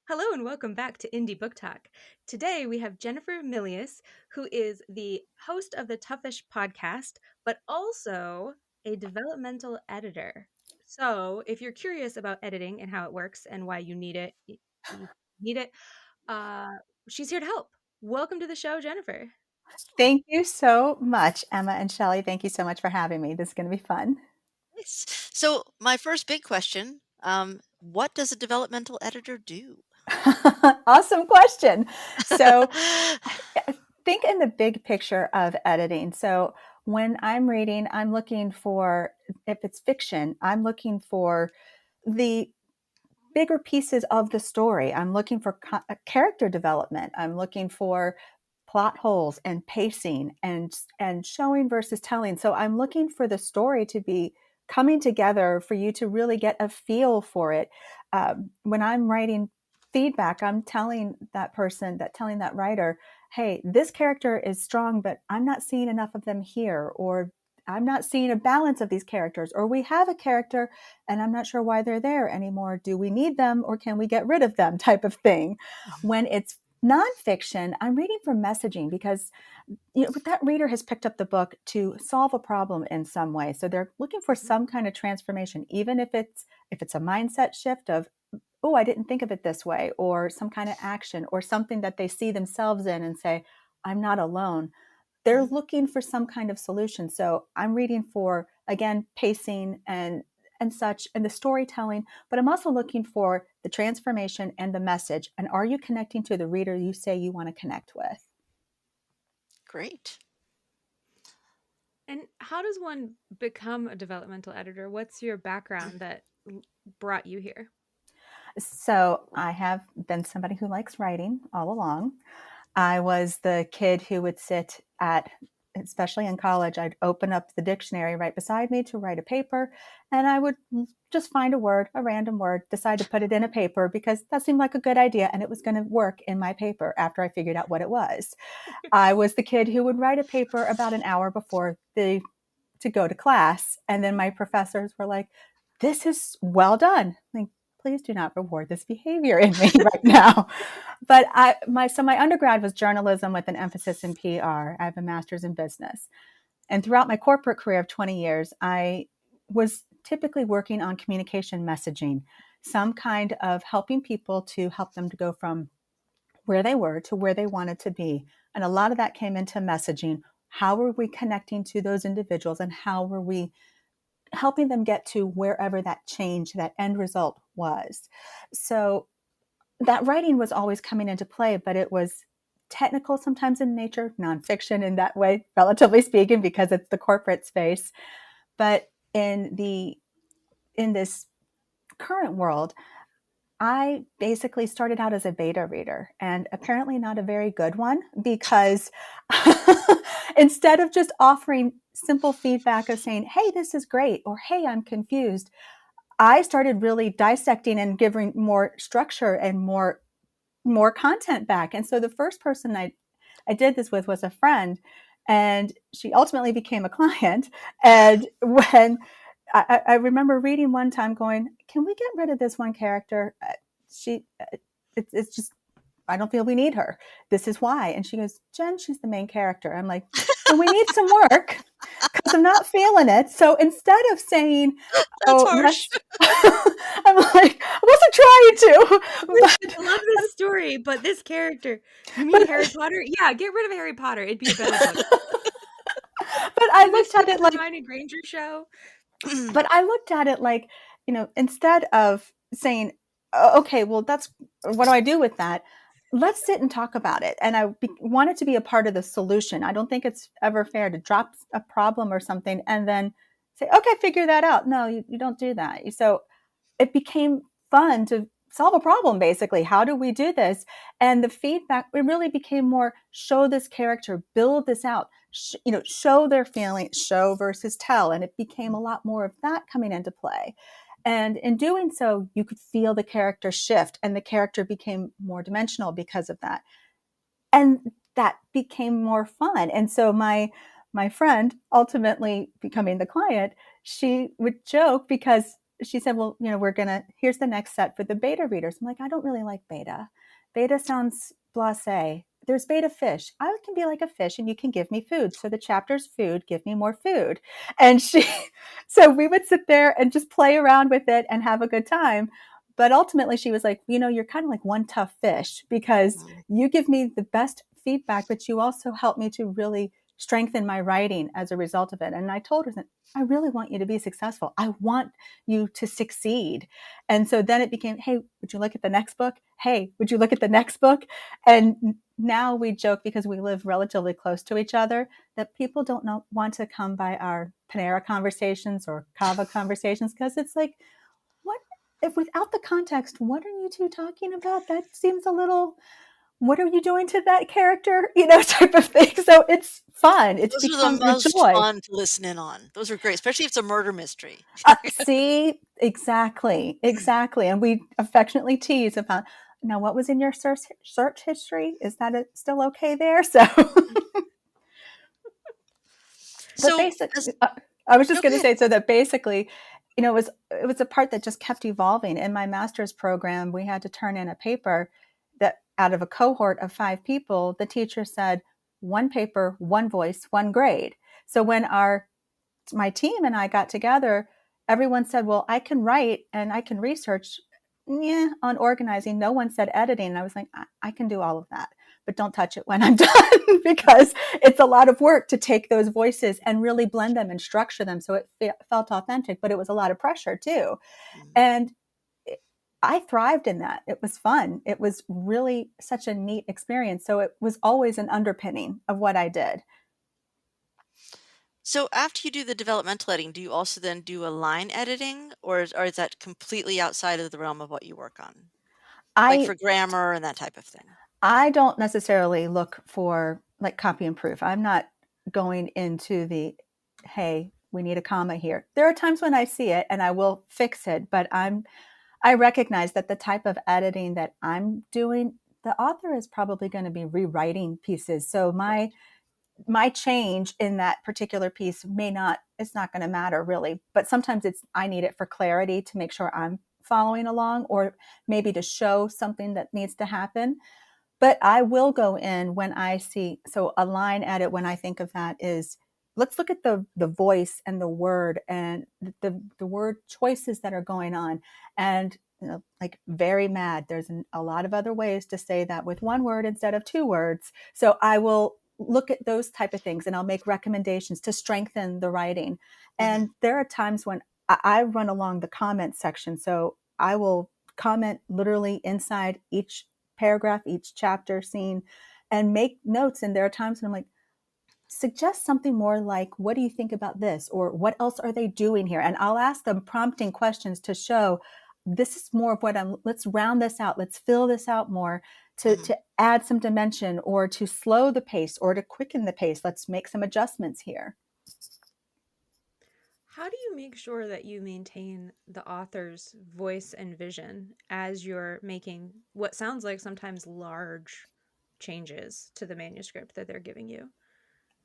Hello and welcome back to Indie Book Talk. Today we have Jennifer Milius, who is the host of the Tufish podcast, but also a developmental editor. So, if you're curious about editing and how it works and why you need it, uh, she's here to help. Welcome to the show, Jennifer. Thank you so much, Emma and Shelley. Thank you so much for having me. This is going to be fun. Nice. So my first big question, what does a developmental editor do? Awesome question. So, think in the big picture of editing. So, when I'm reading, I'm looking for, if it's fiction, I'm looking for the bigger pieces of the story. I'm looking for character development. I'm looking for plot holes and pacing and showing versus telling. So I'm looking for the story to be coming together for you to really get a feel for it. When I'm writing feedback, I'm telling telling that writer, hey, this character is strong, but I'm not seeing enough of them here, or I'm not seeing a balance of these characters, or we have a character and I'm not sure why they're there anymore. Do we need them or can we get rid of them, type of thing? When it's nonfiction, I'm reading for messaging because that reader has picked up the book to solve a problem in some way. So they're looking for some kind of transformation, even if it's a mindset shift of, oh, I didn't think of it this way, or some kind of action or something that they see themselves in and say, I'm not alone. They're Mhm. looking for some kind of solution. So I'm reading for, again, pacing and such, and the storytelling, but I'm also looking for the transformation and the message. And are you connecting to the reader you say you want to connect with? Great. And how does one become a developmental editor? What's your background that brought you here? So I have been somebody who likes writing all along. I was the kid who would sit at, especially in college, I'd open up the dictionary right beside me to write a paper, and I would just find a word, a random word, decide to put it in a paper because that seemed like a good idea and it was going to work in my paper after I figured out what it was. I was the kid who would write a paper about an hour before to go to class, and then my professors were like, "This is well done." Like, please do not reward this behavior in me right now. But my undergrad was journalism with an emphasis in PR. I have a master's in business. And throughout my corporate career of 20 years, I was typically working on communication messaging, some kind of helping people to help them to go from where they were to where they wanted to be. And a lot of that came into messaging. How were we connecting to those individuals and how were we helping them get to wherever that change, that end result was? So that writing was always coming into play, but it was technical sometimes in nature, nonfiction in that way, relatively speaking, because it's the corporate space. But in this current world, I basically started out as a beta reader, and apparently not a very good one, because instead of just offering simple feedback of saying, hey, this is great, or hey, I'm confused, I started really dissecting and giving more structure and more content back. And so the first person I did this with was a friend, and she ultimately became a client. And when I remember reading one time going, can we get rid of this one character? She, it's just, I don't feel we need her. This is why. And she goes, Jen, she's the main character. I'm like, then we need some work because I'm not feeling it. So instead of saying, That's oh, harsh. let's, I'm like, I wasn't trying to, I love this story, but this character. You mean but, Harry Potter? Yeah, get rid of Harry Potter. It'd be a better book. but I Can this looked be at the it like, Hermione Granger show? but I looked at it like, instead of saying, okay, well, what do I do with that? Let's sit and talk about it. And wanted to be a part of the solution. I don't think it's ever fair to drop a problem or something and then say, okay, figure that out. No, you don't do that. So it became fun to solve a problem, basically. How do we do this? And the feedback, it really became more show this character, build this out, show their feelings, show versus tell. And it became a lot more of that coming into play. And in doing so, you could feel the character shift and the character became more dimensional because of that. And that became more fun. And so my friend ultimately becoming the client, she would joke because she said, well, here's the next set for the beta readers. I'm like, I don't really like beta. Beta sounds blasé. There's beta fish. I can be like a fish and you can give me food. So the chapter's food, give me more food. And so we would sit there and just play around with it and have a good time. But ultimately she was like, you're kind of like one tough fish because Mm. you give me the best feedback, but you also help me to really strengthen my writing as a result of it. And I told her that I really want you to be successful. I want you to succeed. And so then it became, hey, would you look at the next book? Hey, would you look at the next book? And now we joke because we live relatively close to each other that people don't want to come by our Panera conversations or Kava conversations because it's like, what if without the context, what are you two talking about? That seems a little, what are you doing to that character? Type of thing. So it's fun. It's Those are the become a most joy. fun to listen in on. Those are great, especially if it's a murder mystery. See, exactly. And we affectionately tease about, now what was in your search history? Is that still okay there? So, but So, basically, as I was just no, going go to ahead. say, so that basically, it was a part that just kept evolving. In my master's program, we had to turn in a paper that out of a cohort of 5 people, the teacher said, one paper, one voice, one grade. So when my team and I got together, everyone said, well, I can write and I can research. Yeah, on organizing. No one said editing. And I was like, I can do all of that, but don't touch it when I'm done because it's a lot of work to take those voices and really blend them and structure them so it felt authentic, but it was a lot of pressure too. Mm. And I thrived in that. It was fun. It was really such a neat experience. So it was always an underpinning of what I did. So after you do the developmental editing, do you also then do a line editing, or is that completely outside of the realm of what you work on? Like I for grammar and that type of thing? I don't necessarily look for like copy and proof. I'm not going into the, hey, we need a comma here. There are times when I see it and I will fix it, but I recognize that the type of editing that I'm doing, the author is probably going to be rewriting pieces. So Right. my change in that particular piece it's not going to matter really, but sometimes I need it for clarity to make sure I'm following along or maybe to show something that needs to happen. But I will go in when I see, so a line edit when I think of that is, let's look at the voice and the word and the word choices that are going on. And like very mad, there's a lot of other ways to say that with one word instead of 2 words. So I will look at those type of things and I'll make recommendations to strengthen the writing. Hmm. And there are times when I run along the comment section. So I will comment literally inside each paragraph, each chapter, scene, and make notes. And there are times when I'm like, suggest something more like, what do you think about this? Or what else are they doing here? And I'll ask them prompting questions to show this is more of what let's round this out. Let's fill this out more Hmm. to add some dimension or to slow the pace or to quicken the pace. Let's make some adjustments here. How do you make sure that you maintain the author's voice and vision as you're making what sounds like sometimes large changes to the manuscript that they're giving you?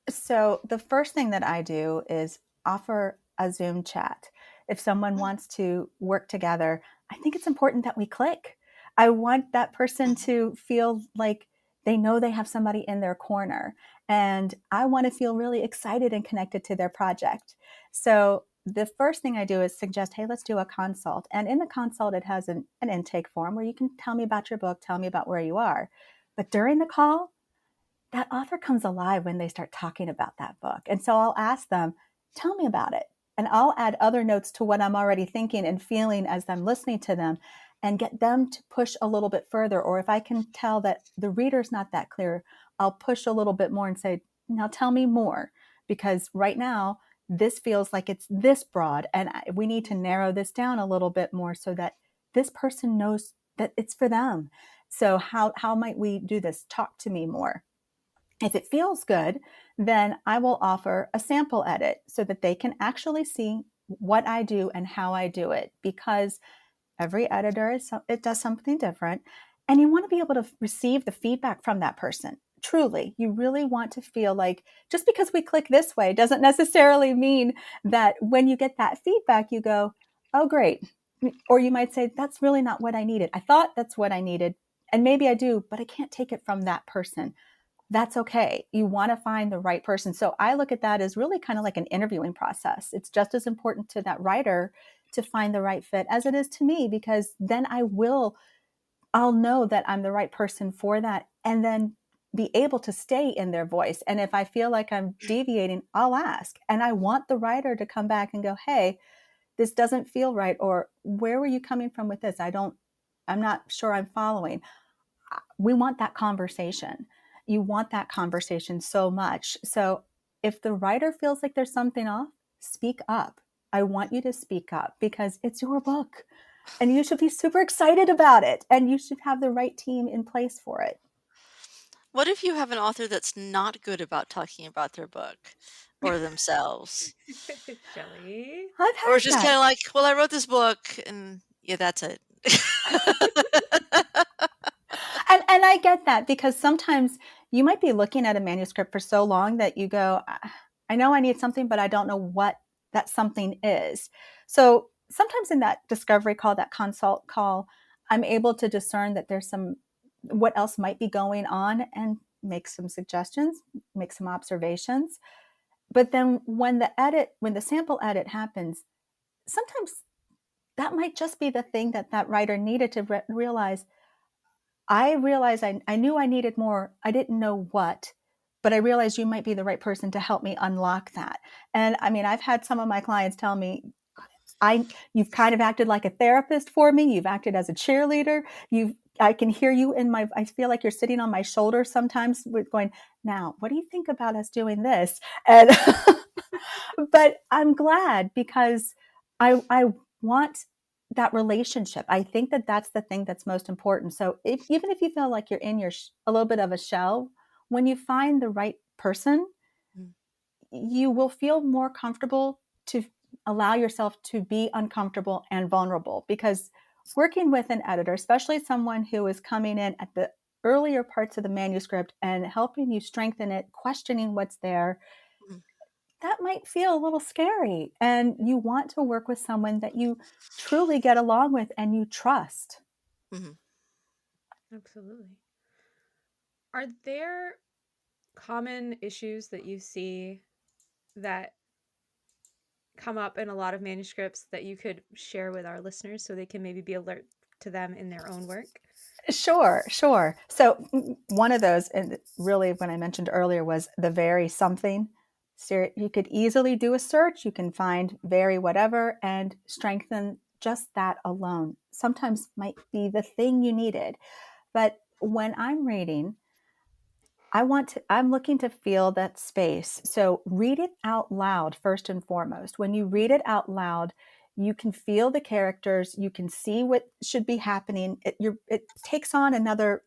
So the first thing that I do is offer a Zoom chat. If someone wants to work together, I think it's important that we click. I want that person Hmm. to feel like they know they have somebody in their corner. And I want to feel really excited and connected to their project. So the first thing I do is suggest, hey, let's do a consult. And in the consult, it has an intake form where you can tell me about your book, tell me about where you are. But during the call, that author comes alive when they start talking about that book. And so I'll ask them, tell me about it. And I'll add other notes to what I'm already thinking and feeling as I'm listening to them and get them to push a little bit further. Or if I can tell that the reader's not that clear, I'll push a little bit more and say, now tell me more. Because right now, this feels like it's this broad. And we need to narrow this down a little bit more so that this person knows that it's for them. So how might we do this? Talk to me more. If it feels good, then I will offer a sample edit so that they can actually see what I do and how I do it, because every editor it does something different, and you want to be able to receive the feedback from that person. Truly, you really want to feel like just because we click this way doesn't necessarily mean that when you get that feedback, you go, oh, great. Or you might say, that's really not what I needed. I thought that's what I needed. And maybe I do, but I can't take it from that person. That's okay. You want to find the right person. So I look at that as really kind of like an interviewing process. It's just as important to that writer to find the right fit as it is to me, because then I'll know that I'm the right person for that, and then be able to stay in their voice. And if I feel like I'm deviating, I'll ask. And I want the writer to come back and go, hey, this doesn't feel right. Or where were you coming from with this? I'm not sure I'm following. We want that conversation. You want that conversation so much. So if the writer feels like there's something off, speak up. I want you to speak up because it's your book and you should be super excited about it and you should have the right team in place for it. What if you have an author that's not good about talking about their book or themselves? Shelley. I've Or had it's just that. kind of like, well, I wrote this book and yeah, that's it. And I get that because sometimes you might be looking at a manuscript for so long that you go, I know I need something, but I don't know what that something is. So sometimes in that discovery call, that consult call, I'm able to discern that there's what else might be going on and make some suggestions, make some observations. But then when the sample edit happens, sometimes that might just be the thing that writer needed to realize. I realized I knew I needed more. I didn't know what, but I realized you might be the right person to help me unlock that. And I mean, I've had some of my clients tell me, you've kind of acted like a therapist for me. You've acted as a cheerleader. I can hear you I feel like you're sitting on my shoulder sometimes with going, now, what do you think about us doing this? And, but I'm glad because I want that relationship. I think that that's the thing that's most important. So even if you feel like you're in a little bit of a shell, when you find the right person, Mm, you will feel more comfortable to allow yourself to be uncomfortable and vulnerable, because working with an editor, especially someone who is coming in at the earlier parts of the manuscript and helping you strengthen it, questioning what's there, mm, that might feel a little scary. And you want to work with someone that you truly get along with and you trust. mhm. Absolutely. Are there common issues that you see that come up in a lot of manuscripts that you could share with our listeners so they can maybe be alert to them in their own work? Sure, sure. So one of those, and really when I mentioned earlier, was the very something. So you could easily do a search. You can find very whatever and strengthen just that alone. Sometimes might be the thing you needed. But when I'm reading, I'm looking to feel that space. So read it out loud first and foremost. When you read it out loud, you can feel the characters, you can see what should be happening. It takes on another,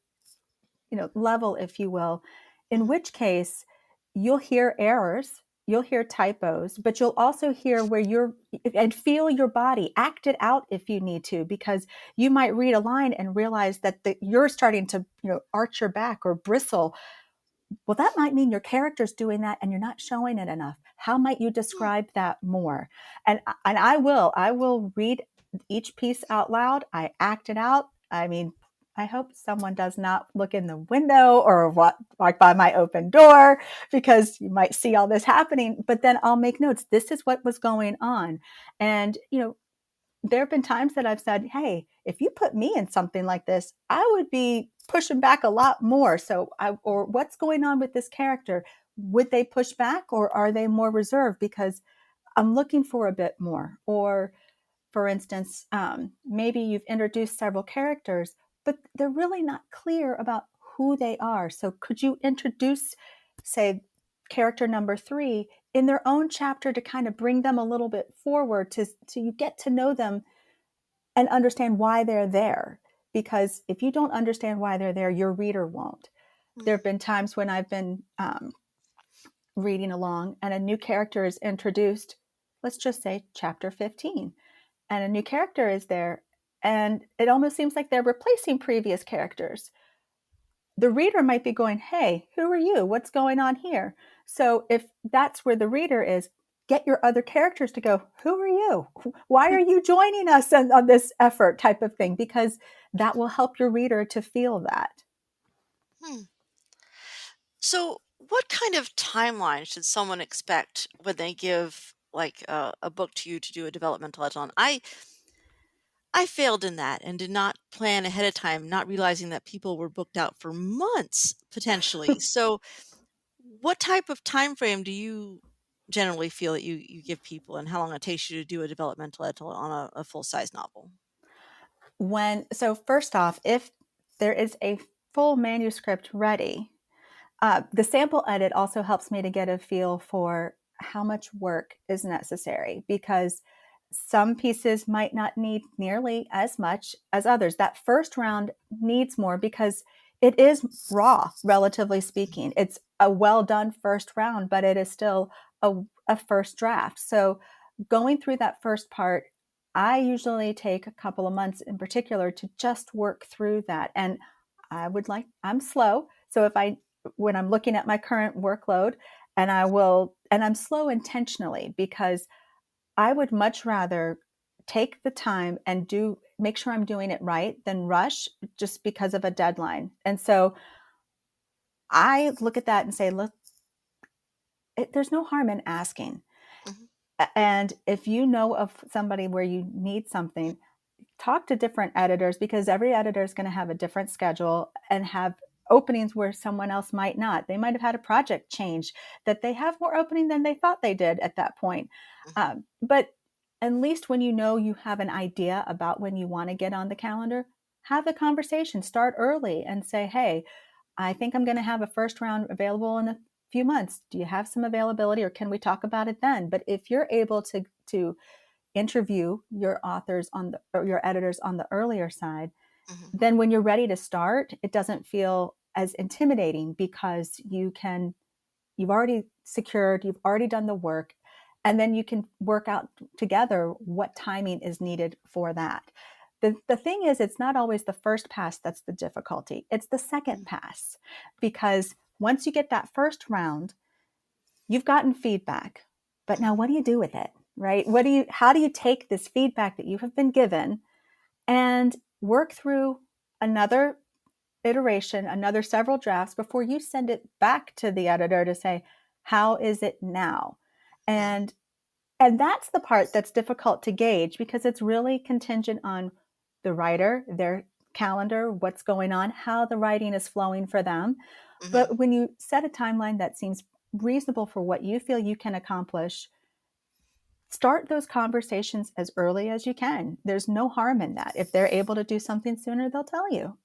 level, if you will, in Mhm, which case you'll hear errors, you'll hear typos, but you'll also hear and feel your body, act it out if you need to, because you might read a line and realize that you're starting to, arch your back or bristle. Well, that might mean your character's doing that and you're not showing it enough. How might you mm, describe that more? And I will read each piece out loud. I act it out. I mean, I hope someone does not look in the window or walk by my open door, because you might see all this happening. But then I'll make notes. This is what was going on. And, there have been times that I've said, hey, if you put me in something like this, I would be pushing back a lot more. Or what's going on with this character? Would they push back or are they more reserved? Because I'm looking for a bit more. Or, for instance, maybe you've introduced several characters, but they're really not clear about who they are. So could you introduce, say, character number 3 in their own chapter to kind of bring them a little bit forward to you get to know them and understand why they're there? Because if you don't understand why they're there, your reader won't. There mm, have been times when I've been reading along and a new character is introduced, let's just say chapter 15, and a new character is there, and it almost seems like they're replacing previous characters. The reader might be going, hey, who are you? What's going on here? So if that's where the reader is, get your other characters to go, who are you? Why are you joining us on this effort type of thing? Because that will help your reader to feel that. Hmm. So, what kind of timeline should someone expect when they give like a book to you to do a developmental edit on? I failed in that and did not plan ahead of time, not realizing that people were booked out for months potentially. So, what type of time frame do you generally feel that you give people, and how long it takes you to do a developmental edit on a full size novel? So first off, if there is a full manuscript ready, the sample edit also helps me to get a feel for how much work is necessary, because some pieces might not need nearly as much as others. That first round needs more because it is raw, relatively speaking. It's a well done first round, but it is still a first draft. So going through that first part, I usually take a couple of months in particular to just work through that. And I'm slow. So when I'm looking at my current workload, and I'm slow intentionally, because I would much rather take the time and make sure I'm doing it right than rush just because of a deadline. And so I look at that and say, look, there's no harm in asking. Mhm, And if you know of somebody where you need something, talk to different editors, because every editor is going to have a different schedule and have openings where someone else might not. They might have had a project change that they have more opening than they thought they did at that point. mhm, But at least when you know you have an idea about when you want to get on the calendar, have the conversation, start early and say, hey, I think I'm going to have a first round available in a few months. Do you have some availability, or can we talk about it then? But if you're able to interview your authors or your editors on the earlier side, mhm, then when you're ready to start, it doesn't feel as intimidating, because you've already secured, you've already done the work, and then you can work out together what timing is needed for that. The thing is, it's not always the first pass that's the difficulty. It's the second mhm, pass, because once you get that first round, you've gotten feedback, but now mhm, what do you do with it, right? How do you take this feedback that you have been given and work through another iteration, another several drafts before you send it back to the editor to say, how is it now? mhm, And and that's the part that's difficult to gauge, because it's really contingent on the writer, their calendar, what's going on, how the writing is flowing for them. mhm. But when you set a timeline that seems reasonable for what you feel you can accomplish, start those conversations as early as you can. There's no harm in that. If they're able to do something sooner, they'll tell you.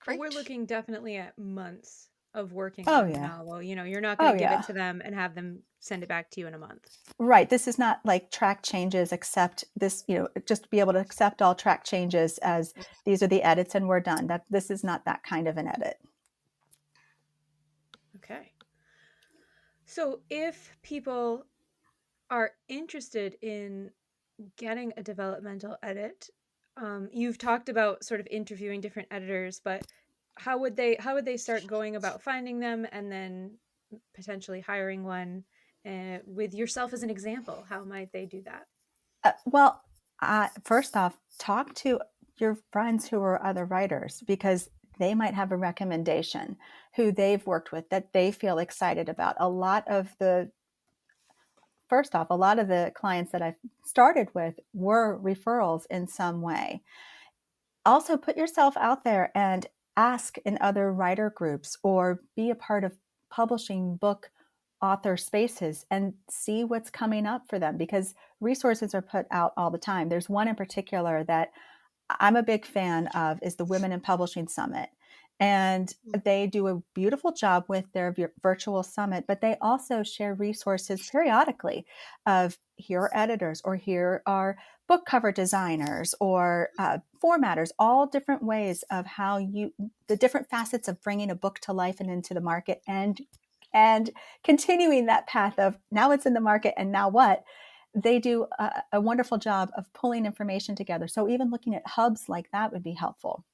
But we're Great. looking definitely at months of working Oh, on the yeah. novel. You're not going Oh, to give it yeah. to them and have them send it back to you in a month. Right. This is not like track changes, except this, just be able to accept all track changes as these are the edits and we're done. This is not that kind of an edit. Okay. So if people are interested in getting a developmental edit, you've talked about sort of interviewing different editors, but how would they start going about finding them and then potentially hiring one, with yourself as an example? How might they do that? Well, first off, talk to your friends who are other writers, because they might have a recommendation who they've worked with that they feel excited about. A lot of the clients that I've started with were referrals in some way. Also, put yourself out there and ask in other writer groups, or be a part of publishing book author spaces and see what's coming up for them, because resources are put out all the time. There's one in particular that I'm a big fan of, is the Women in Publishing Summit. And they do a beautiful job with their virtual summit, but they also share resources periodically of, here are editors, or here are book cover designers, or formatters, all different ways of the different facets of bringing a book to life and into the market, and continuing that path of, now it's in the market and now what. They do a wonderful job of pulling information together. So even looking at hubs like that would be helpful.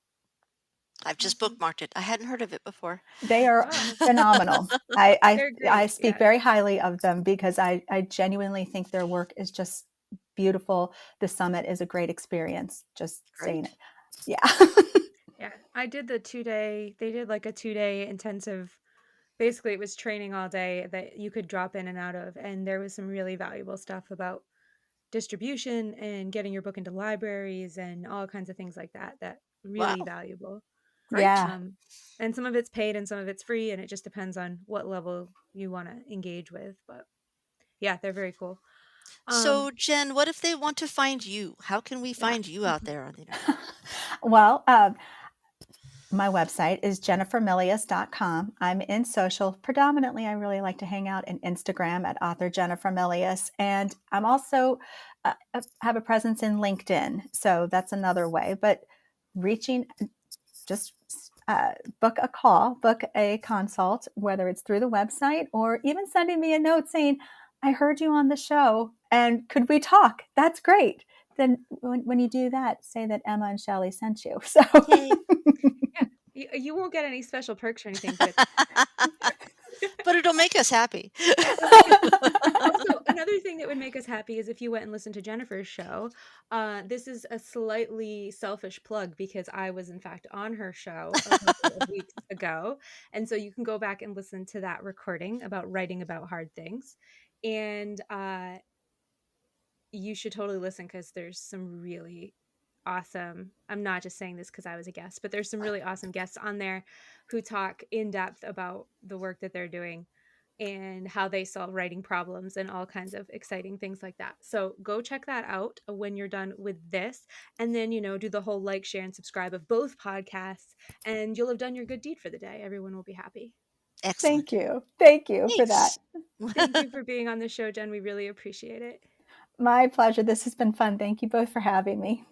I've just Awesome. bookmarked it. I hadn't heard of it before. They are Oh, phenomenal. I, I, they're I great. speak Yeah. very highly of them because I genuinely think their work is just beautiful. The summit is a great experience. Just saying it. Great. Yeah. Yeah. I did the 2 day, they did like a 2 day intensive. Basically, it was training all day that you could drop in and out of. And there was some really valuable stuff about distribution and getting your book into libraries and all kinds of things like that, that really Wow. valuable. Great. Yeah. Um, and some of it's paid and some of it's free, and it just depends on what level you want to engage with. But yeah, they're very cool. Um, So, Jen, what if they want to find you? How can we yeah. find you out there on the internet? Well, my website is jennifermilius.com. I'm in social. Predominantly, I really like to hang out in Instagram at author Jennifer Milius. And I'm also have a presence in LinkedIn. So that's another way. But reaching, just book a call, book a consult, whether it's through the website or even sending me a note saying, I heard you on the show and could we talk? That's great. Then when you do that, say that Emma and Shelley sent you. So Yay. Yeah. You won't get any special perks or anything, but it's But it'll make us happy. it'll make us happy. Also, another thing that would make us happy is if you went and listened to Jennifer's show. This is a slightly selfish plug because I was in fact on her show a couple of weeks ago, and so you can go back and listen to that recording about writing about hard things. And you should totally listen because there's some really awesome, I'm not just saying this because I was a guest, but there's some really awesome guests on there who talk in depth about the work that they're doing and how they solve writing problems and all kinds of exciting things like that. So go check that out when you're done with this. And then, do the whole like, share, and subscribe of both podcasts, and you'll have done your good deed for the day. Everyone will be happy. thank Excellent. you. Thank you for that. Thanks. Thank you for being on the show, Jen. We really appreciate it. My pleasure. This has been fun. Thank you both for having me.